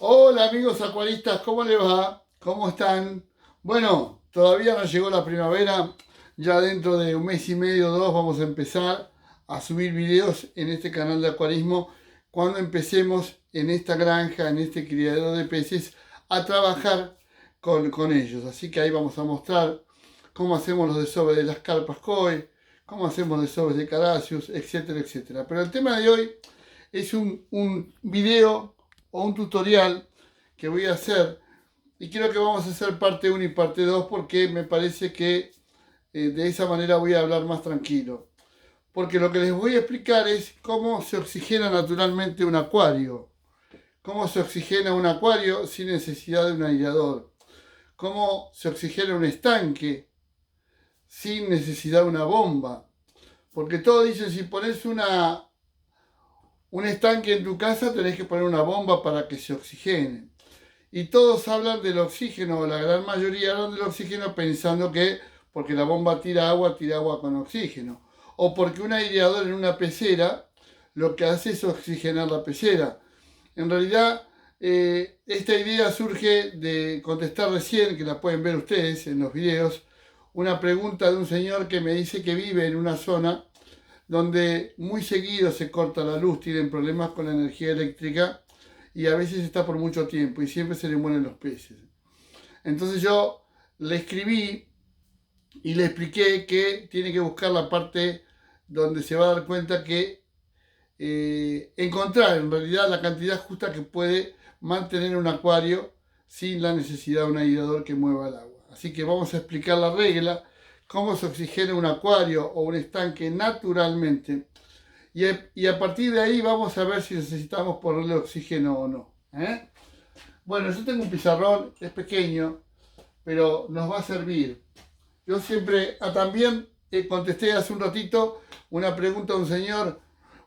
Hola amigos acuaristas, ¿cómo les va? ¿Cómo están? Bueno, todavía no llegó la primavera, ya dentro de un mes y medio o dos vamos a empezar a subir videos en este canal de acuarismo cuando empecemos en esta granja, en este criadero de peces, a trabajar con ellos. Así que ahí vamos a mostrar cómo hacemos los desoves de las carpas koi, cómo hacemos desoves de caracius, etcétera, etcétera. Pero el tema de hoy es un video o un tutorial que voy a hacer y creo que vamos a hacer parte 1 y parte 2 porque me parece que de esa manera voy a hablar más tranquilo. Porque lo que les voy a explicar es cómo se oxigena naturalmente un acuario, cómo se oxigena un acuario sin necesidad de un aislador, cómo se oxigena un estanque sin necesidad de una bomba. Porque todos dicen, si pones un estanque en tu casa tenés que poner una bomba para que se oxigene. Y todos hablan del oxígeno, o la gran mayoría hablan del oxígeno pensando que porque la bomba tira agua con oxígeno. O porque un aireador en una pecera lo que hace es oxigenar la pecera. En realidad, esta idea surge de contestar recién, que la pueden ver ustedes en los videos, una pregunta de un señor que me dice que vive en una zona donde muy seguido se corta la luz, tienen problemas con la energía eléctrica y a veces está por mucho tiempo y siempre se le mueren los peces. Entonces yo le escribí y le expliqué que tiene que buscar la parte donde se va a dar cuenta que encontrar en realidad la cantidad justa que puede mantener un acuario sin la necesidad de un aireador que mueva el agua. Así que vamos a explicar la regla, cómo se oxigena un acuario o un estanque naturalmente. Y a partir de ahí vamos a ver si necesitamos ponerle oxígeno o no. Bueno, yo tengo un pizarrón, es pequeño, pero nos va a servir. Yo siempre, también contesté hace un ratito una pregunta a un señor.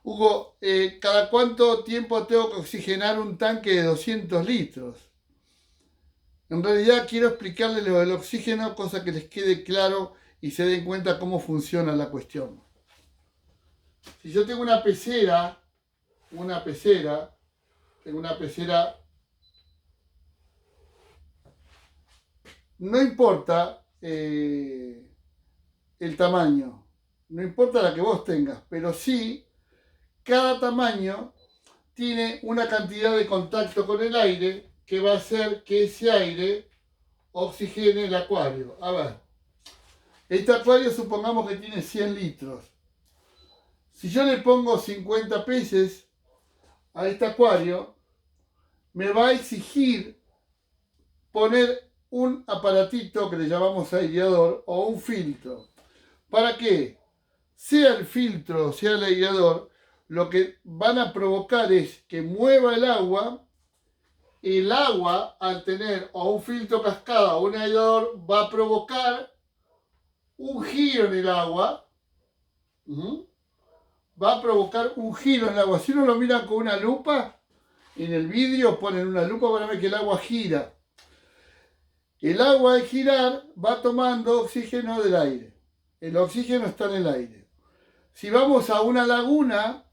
Hugo, ¿cada cuánto tiempo tengo que oxigenar un tanque de 200 litros? En realidad quiero explicarles lo del oxígeno, cosa que les quede claro y se den cuenta cómo funciona la cuestión. Si yo tengo una pecera, no importa el tamaño, no importa la que vos tengas, pero sí cada tamaño tiene una cantidad de contacto con el aire que va a hacer que ese aire oxigene el acuario. A ver, este acuario supongamos que tiene 100 litros. Si yo le pongo 50 peces a este acuario, me va a exigir poner un aparatito que le llamamos aireador o un filtro. ¿Para qué? Sea el filtro, sea el aireador, lo que van a provocar es que mueva el agua al tener o un filtro cascada o un aireador va a provocar un giro en el agua. Va a provocar un giro en el agua. Si uno lo mira con una lupa, en el vídeo ponen una lupa para ver que el agua gira. El agua al girar va tomando oxígeno del aire. El oxígeno está en el aire. Si vamos a una laguna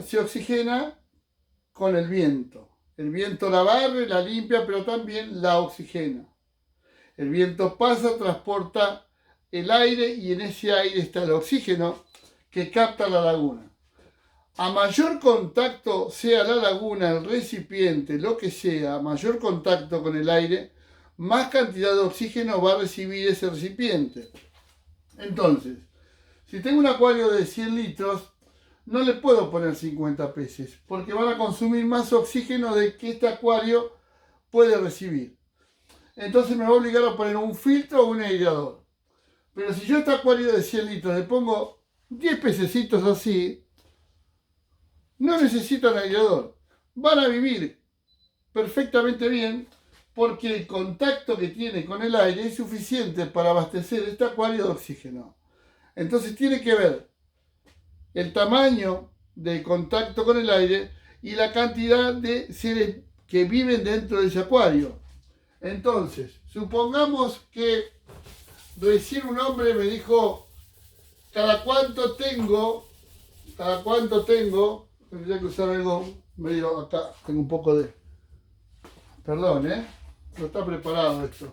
se oxigena con el viento. El viento la barre, la limpia, pero también la oxigena. El viento pasa, transporta el aire y en ese aire está el oxígeno que capta la laguna. A mayor contacto sea la laguna, el recipiente, lo que sea, a mayor contacto con el aire, más cantidad de oxígeno va a recibir ese recipiente. Entonces, si tengo un acuario de 100 litros, no le puedo poner 50 peces, porque van a consumir más oxígeno de que este acuario puede recibir. Entonces me va a obligar a poner un filtro o un aireador. Pero si yo a este acuario de 100 litros le pongo 10 pececitos así, no necesitan aireador. Van a vivir perfectamente bien porque el contacto que tiene con el aire es suficiente para abastecer este acuario de oxígeno. Entonces tiene que ver el tamaño del contacto con el aire y la cantidad de seres que viven dentro de ese acuario. Entonces, supongamos que recién un hombre me dijo, ¿cada cuánto tengo? Tendría que usar algo medio acá, tengo un poco de Perdón, no está preparado esto.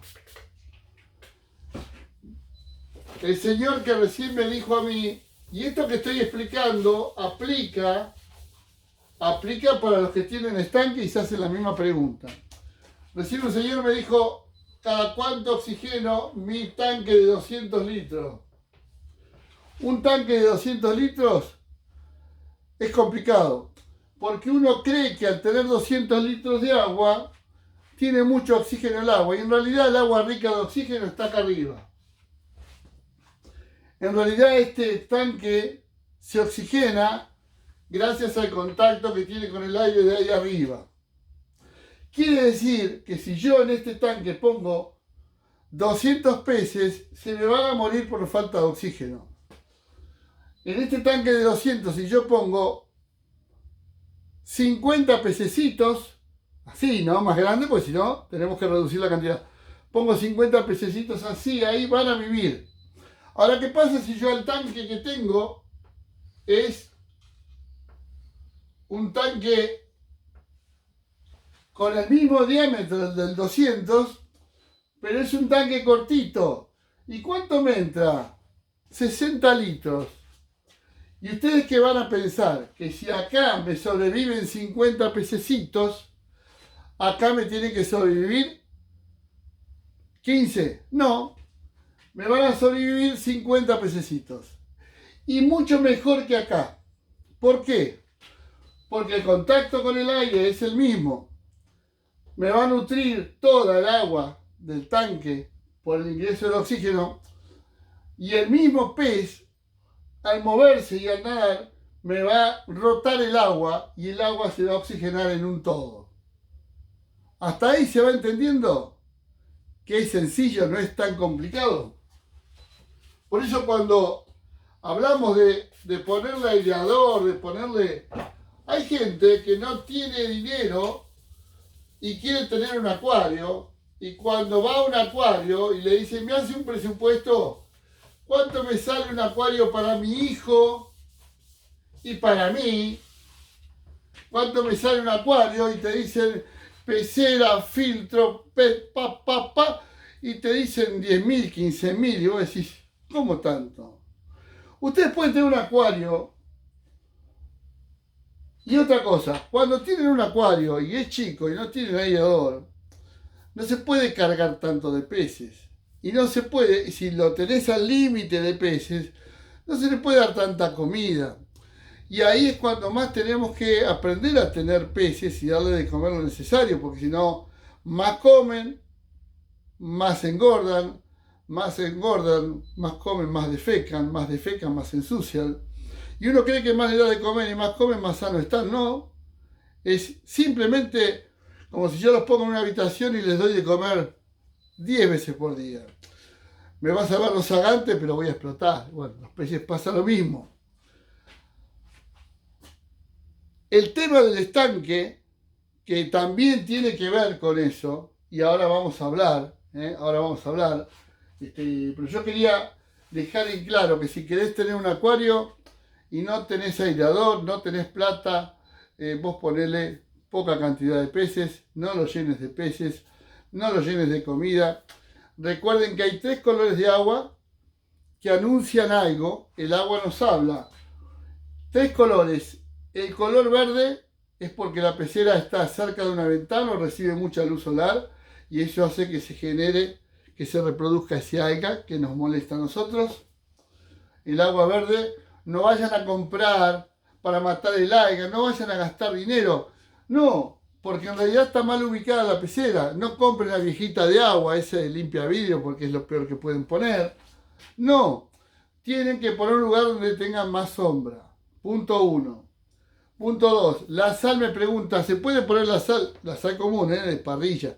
El señor que recién me dijo a mí, y esto que estoy explicando aplica para los que tienen estanque y se hacen la misma pregunta. Recién un señor me dijo, ¿cada cuánto oxigeno mi tanque de 200 litros? Un tanque de 200 litros es complicado, porque uno cree que al tener 200 litros de agua, tiene mucho oxígeno el agua, y en realidad el agua rica de oxígeno está acá arriba. En realidad este tanque se oxigena gracias al contacto que tiene con el aire de ahí arriba. Quiere decir que si yo en este tanque pongo 200 peces, se me van a morir por falta de oxígeno. En este tanque de 200, si yo pongo 50 pececitos, así, ¿no? Más grande, porque si no, tenemos que reducir la cantidad. Pongo 50 pececitos así, ahí van a vivir. Ahora, ¿qué pasa si yo el tanque que tengo es un tanque con el mismo diámetro del 200, pero es un tanque cortito? ¿Y cuánto me entra? 60 litros. ¿Y ustedes qué van a pensar? Que si acá me sobreviven 50 pececitos, acá me tienen que sobrevivir 15. No, me van a sobrevivir 50 pececitos. Y mucho mejor que acá. ¿Por qué? Porque el contacto con el aire es el mismo. Me va a nutrir toda el agua del tanque por el ingreso del oxígeno. Y el mismo pez, al moverse y al nadar, me va a rotar el agua y el agua se va a oxigenar en un todo. ¿Hasta ahí se va entendiendo? Que es sencillo, no es tan complicado. Por eso cuando hablamos de ponerle aireador, de ponerle... Hay gente que no tiene dinero y quiere tener un acuario, y cuando va a un acuario y le dice, me hace un presupuesto, ¿cuánto me sale un acuario para mi hijo y para mí? ¿Cuánto me sale un acuario? Y te dicen pecera, filtro, y te dicen 10.000, 15.000, y vos decís, ¿cómo tanto? Ustedes pueden tener un acuario. Y otra cosa, cuando tienen un acuario y es chico y no tienen aireador, no se puede cargar tanto de peces. Y no se puede, si lo tenés al límite de peces, no se le puede dar tanta comida. Y ahí es cuando más tenemos que aprender a tener peces y darle de comer lo necesario, porque si no, más comen, más engordan, más comen, más defecan, más se ensucian. Y uno cree que más le da de comer y más comen, más sano están. No, es simplemente como si yo los pongo en una habitación y les doy de comer 10 veces por día. Me vas a ver los zagantes, pero voy a explotar. Bueno, los peces pasa lo mismo. El tema del estanque, que también tiene que ver con eso, y ahora vamos a hablar, pero yo quería dejar en claro que si querés tener un acuario y no tenés aireador, no tenés plata, vos ponele poca cantidad de peces, no lo llenes de peces, no lo llenes de comida. Recuerden que hay 3 colores de agua que anuncian algo, el agua nos habla. 3 colores. El color verde es porque la pecera está cerca de una ventana o recibe mucha luz solar y eso hace que se genere, que se reproduzca ese alga que nos molesta a nosotros. El agua verde, no vayan a comprar para matar el alga, no vayan a gastar dinero. No, porque en realidad está mal ubicada la pecera. No compren la viejita de agua, ese de limpia vidrio, porque es lo peor que pueden poner. No, tienen que poner un lugar donde tengan más sombra. Punto 1. Punto 2. La sal me pregunta, ¿se puede poner la sal común, de parrilla?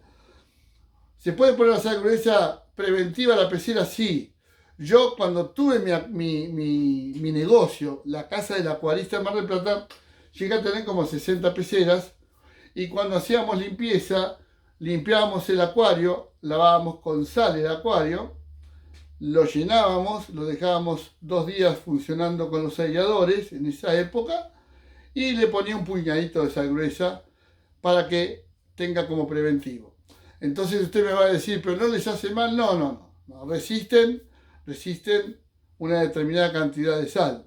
¿Se puede poner la sal gruesa preventiva a la pecera? Sí. Yo cuando tuve mi negocio, la casa del acuarista en Mar del Plata, llegué a tener como 60 peceras y cuando hacíamos limpieza, limpiábamos el acuario, lavábamos con sal el acuario, lo llenábamos, lo dejábamos 2 días funcionando con los aireadores en esa época y le ponía un puñadito de sal gruesa para que tenga como preventivo. Entonces usted me va a decir, pero no les hace mal. No. Resisten una determinada cantidad de sal.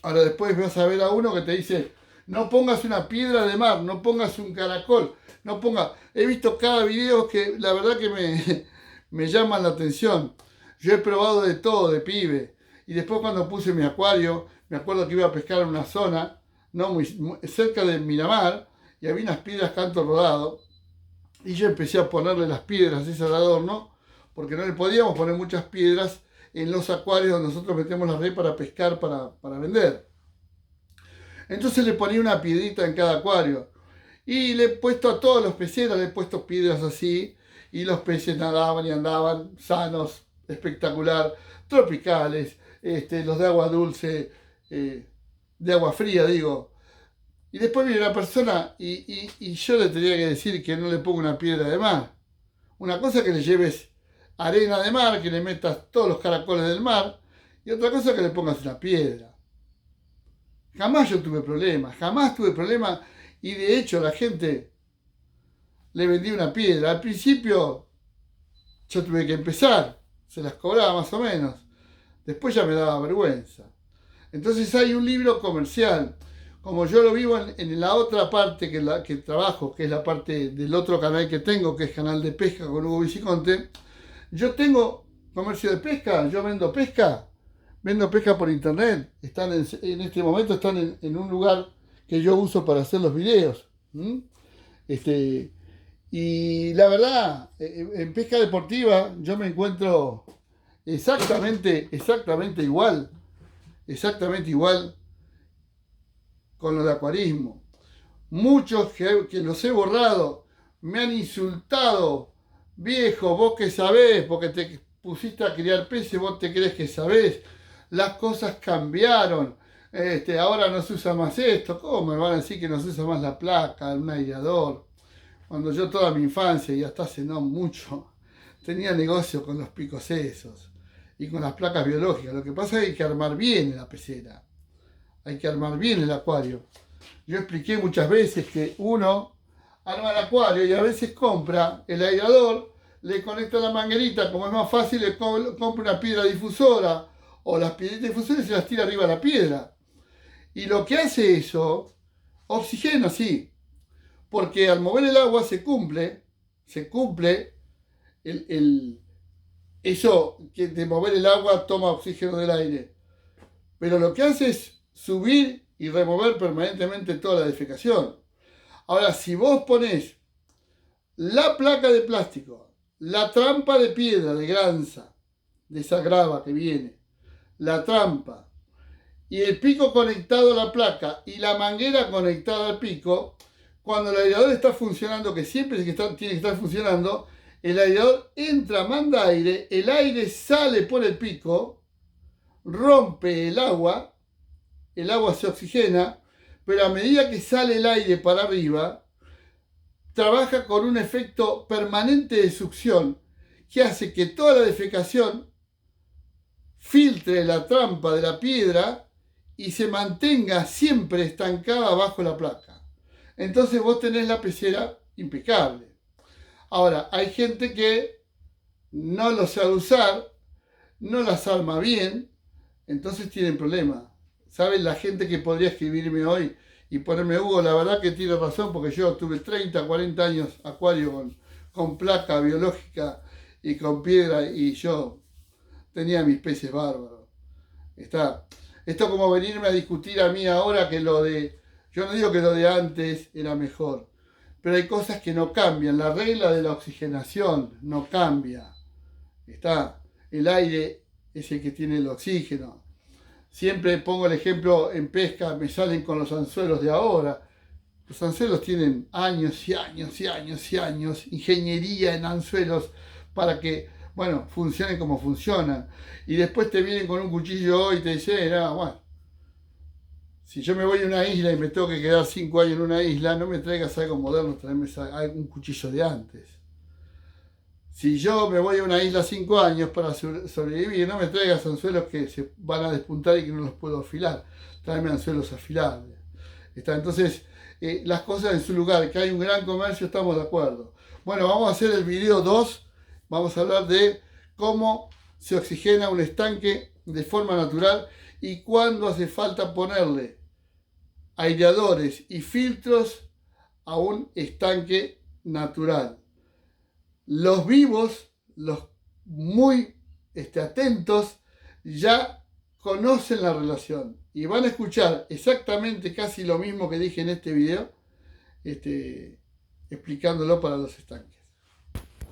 Ahora después vas a ver a uno que te dice, no pongas una piedra de mar, no pongas un caracol, no pongas... He visto cada video que la verdad que me llaman la atención. Yo he probado de todo, de pibe. Y después cuando puse mi acuario, me acuerdo que iba a pescar en una zona, no muy cerca de Miramar, y había unas piedras canto rodado. Y yo empecé a ponerle las piedras esas de adorno, porque no le podíamos poner muchas piedras en los acuarios donde nosotros metemos la red para pescar, para vender. Entonces le ponía una piedrita en cada acuario. Y le he puesto a todos los peceros, le he puesto piedras así, y los peces nadaban y andaban sanos, espectacular, tropicales, los de agua dulce, de agua fría, digo. Y después viene una persona y yo le tenía que decir que no le ponga una piedra de mar. Una cosa es que le lleves arena de mar, que le metas todos los caracoles del mar, y otra cosa es que le pongas una piedra. Jamás yo tuve problemas, y de hecho a la gente le vendí una piedra. Al principio yo tuve que empezar, se las cobraba más o menos, después ya me daba vergüenza. Entonces hay un libro comercial, como yo lo vivo en la otra parte que trabajo, que es la parte del otro canal que tengo, que es Canal de Pesca con Hugo Viciconte. Yo tengo comercio de pesca, yo vendo pesca por internet. En este momento están en un lugar que yo uso para hacer los videos. Y la verdad, en pesca deportiva yo me encuentro exactamente igual con lo de acuarismo. Muchos que los he borrado me han insultado. Viejo, vos que sabés, porque te pusiste a criar peces, vos te crees que sabés. Las cosas cambiaron. Ahora no se usa más esto. ¿Cómo me van a decir que no se usa más la placa, un aireador? Cuando yo toda mi infancia, y hasta hace no mucho, tenía negocio con los picos esos y con las placas biológicas. Lo que pasa es que hay que armar bien la pecera. Hay que armar bien el acuario. Yo expliqué muchas veces que uno arma el acuario y a veces compra el aireador, le conecta la manguerita, como es más fácil, le compra una piedra difusora o las piedritas difusoras y se las tira arriba de la piedra. Y lo que hace eso, oxigena, sí, porque al mover el agua se cumple eso que de mover el agua toma oxígeno del aire. Pero lo que hace es subir y remover permanentemente toda la defecación. Ahora, si vos ponés la placa de plástico, la trampa de piedra, de granza, de esa grava que viene, la trampa, y el pico conectado a la placa y la manguera conectada al pico, cuando el aireador está funcionando, que siempre tiene que estar funcionando, el aireador entra, manda aire, el aire sale por el pico, rompe el agua se oxigena, pero a medida que sale el aire para arriba, trabaja con un efecto permanente de succión que hace que toda la defecación filtre la trampa de la piedra y se mantenga siempre estancada bajo la placa. Entonces vos tenés la pecera impecable. Ahora, hay gente que no lo sabe usar, no las arma bien, entonces tienen problemas. ¿Saben la gente que podría escribirme hoy y ponerme, Hugo, la verdad que tiene razón, porque yo tuve 30, 40 años acuario con placa biológica y con piedra y yo tenía mis peces bárbaros? Esto como venirme a discutir a mí ahora que yo no digo que lo de antes era mejor, pero hay cosas que no cambian. La regla de la oxigenación no cambia. El aire es el que tiene el oxígeno. Siempre pongo el ejemplo en pesca, me salen con los anzuelos de ahora. Los anzuelos tienen años y años y años y años, ingeniería en anzuelos para que, bueno, funcionen como funcionan. Y después te vienen con un cuchillo y te dicen, bueno, si yo me voy a una isla y me tengo que quedar 5 años en una isla, no me traigas algo moderno, tráeme un cuchillo de antes. Si yo me voy a una isla 5 años para sobrevivir, no me traigas anzuelos que se van a despuntar y que no los puedo afilar. Tráeme anzuelos afilables. Entonces, las cosas en su lugar, que hay un gran comercio, estamos de acuerdo. Bueno, vamos a hacer el video 2, vamos a hablar de cómo se oxigena un estanque de forma natural y cuándo hace falta ponerle aireadores y filtros a un estanque natural. Los vivos, los muy atentos, ya conocen la relación y van a escuchar exactamente casi lo mismo que dije en este video, explicándolo para los estanques.